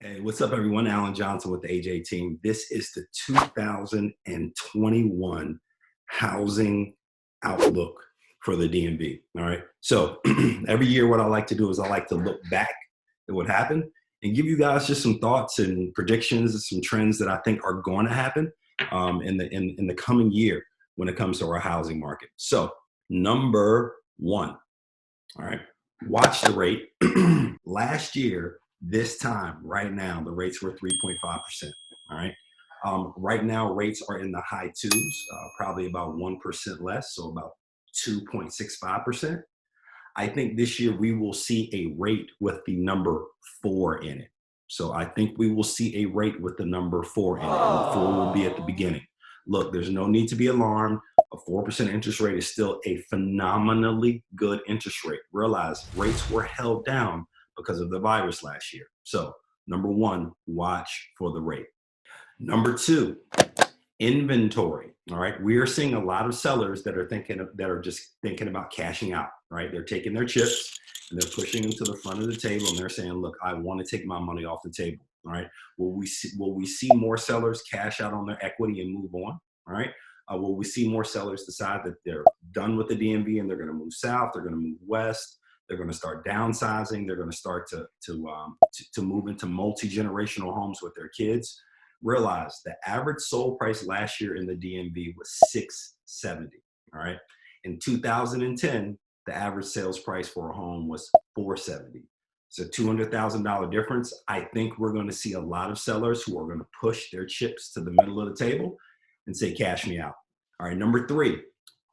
Hey, what's up, everyone? Alan Johnson with the AJ team. This is the 2021 housing outlook for the DMV. All right. So every year, what I like to do is I like to look back at what happened and give you guys just some thoughts and predictions and some trends that I think are going to happen in the coming year when it comes to our housing market. So number one, all right, watch the rate. Last year, this time, right now, the rates were 3.5%. All right. Right now, rates are in the high twos, probably about 1% less, so about 2.65%. I think this year we will see a rate with the number four in it. So I think we will see a rate with the number four in it, and the four will be at the beginning. Look, there's no need to be alarmed. A 4% interest rate is still a phenomenally good interest rate. Realize rates were held down because of the virus last year. So, number one, watch for the rate. Number two, inventory. All right, we are seeing a lot of sellers that are just thinking about cashing out. Right, they're taking their chips and they're pushing them to the front of the table, and they're saying, "Look, I want to take my money off the table." All right, will we see more sellers cash out on their equity and move on? All right, will we see more sellers decide that they're done with the DMV and they're going to move south? They're going to move west. They're going to start downsizing. They're going to start to move into multi-generational homes with their kids. Realize the average sold price last year in the DMV was 670. All right. In 2010, the average sales price for a home was 470. It's a $200,000 difference. I think we're going to see a lot of sellers who are going to push their chips to the middle of the table and say, cash me out. All right. Number three,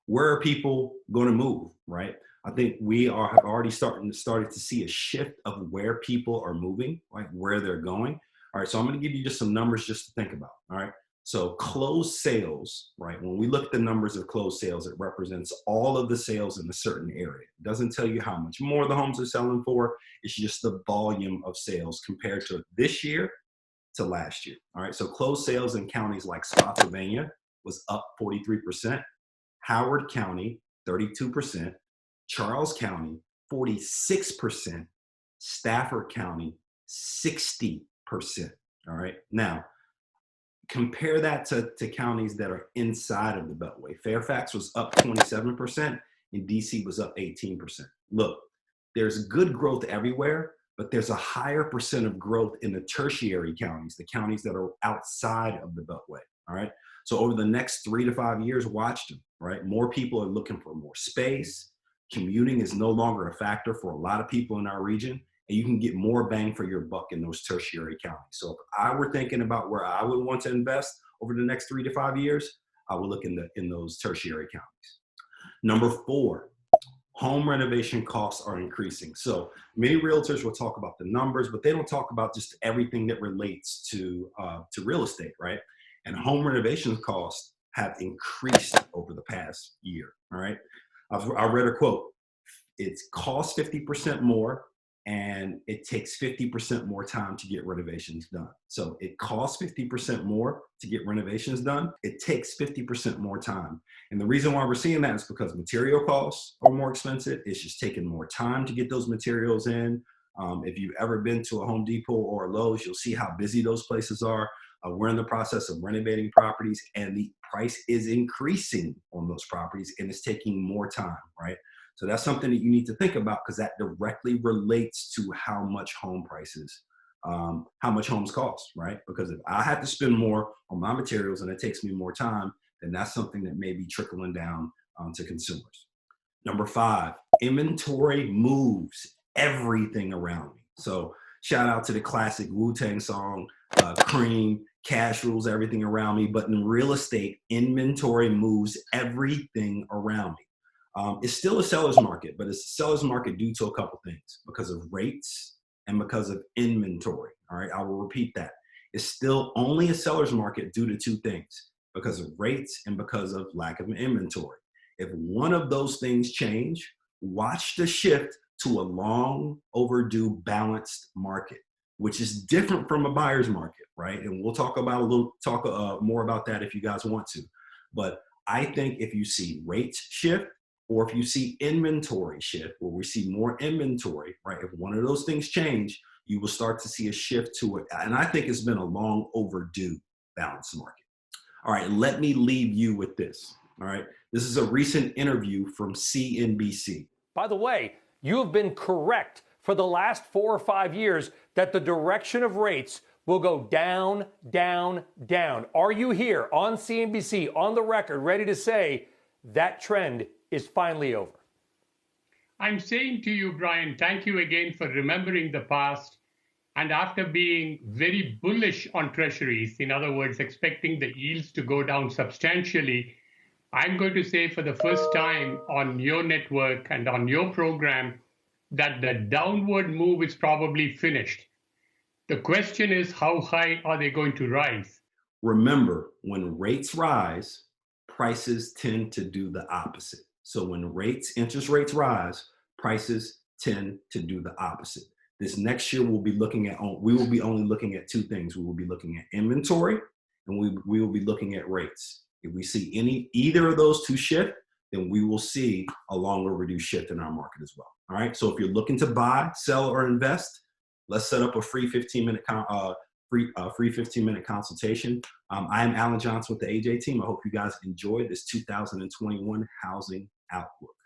where are people going to move? Right. I think have already started to see a shift of where people are moving, right? Where they're going. All right, so I'm going to give you just some numbers just to think about. All right, so closed sales, right? When we look at the numbers of closed sales, it represents all of the sales in a certain area. It doesn't tell you how much more the homes are selling for. It's just the volume of sales compared to this year to last year. All right, so closed sales in counties like Spotsylvania was up 43%, Howard County 32%, Charles County 46%, Stafford County 60%. All right. Now, compare that to counties that are inside of the Beltway. Fairfax was up 27%, and DC was up 18%. Look, there's good growth everywhere, but there's a higher percent of growth in the tertiary counties, the counties that are outside of the Beltway. All right. So over the next 3 to 5 years, watch them. Right. More people are looking for more space. Commuting is no longer a factor for a lot of people in our region. And you can get more bang for your buck in those tertiary counties. So if I were thinking about where I would want to invest over the next 3 to 5 years, I would look in those tertiary counties. Number four, home renovation costs are increasing. So many realtors will talk about the numbers, but they don't talk about just everything that relates to real estate, right? And home renovation costs have increased over the past year. All right, I read a quote. It's cost 50% more, and it takes 50% more time to get renovations done. So it costs 50% more to get renovations done. It takes 50% more time. And the reason why we're seeing that is because material costs are more expensive. It's just taking more time to get those materials in. If you've ever been to a Home Depot or a Lowe's, you'll see how busy those places are. We're in the process of renovating properties, and the price is increasing on those properties, and it's taking more time, right? So that's something that you need to think about, because that directly relates to how much home prices, how much homes cost, right? Because if I have to spend more on my materials and it takes me more time, then that's something that may be trickling down to consumers. Number five, inventory moves everything around me. So shout out to the classic Wu-Tang song, Cream, cash rules everything around me. But in real estate, inventory moves everything around me. It's still a seller's market, but it's a seller's market due to a couple things: because of rates and because of inventory. All right, I will repeat that. It's still only a seller's market due to two things: because of rates and because of lack of inventory. If one of those things change, watch the shift to a long overdue balanced market, which is different from a buyer's market, right? And we'll talk more about that if you guys want to. But I think if you see rates shift, or if you see inventory shift, where we see more inventory, right? If one of those things change, you will start to see a shift to it. And I think it's been a long overdue balanced market. All right, let me leave you with this. All right, this is a recent interview from CNBC. By the way, you have been correct for the last 4 or 5 years that the direction of rates will go down, down, down. Are you here on CNBC, on the record, ready to say that trend is finally over? I'm saying to you, Brian, thank you again for remembering the past. And after being very bullish on treasuries, in other words, expecting the yields to go down substantially, I'm going to say for the first time on your network and on your program that the downward move is probably finished. The question is, how high are they going to rise? Remember, when rates rise, prices tend to do the opposite. So when interest rates rise, prices tend to do the opposite. This next year, we will be only looking at two things. We will be looking at inventory, and we will be looking at rates. If we see either of those two shift, then we will see a long overdue shift in our market as well. All right. So if you're looking to buy, sell, or invest, let's set up a free 15-minute free 15-minute consultation. I am Alan Johnson with the AJ team. I hope you guys enjoyed this 2021 housing outlook.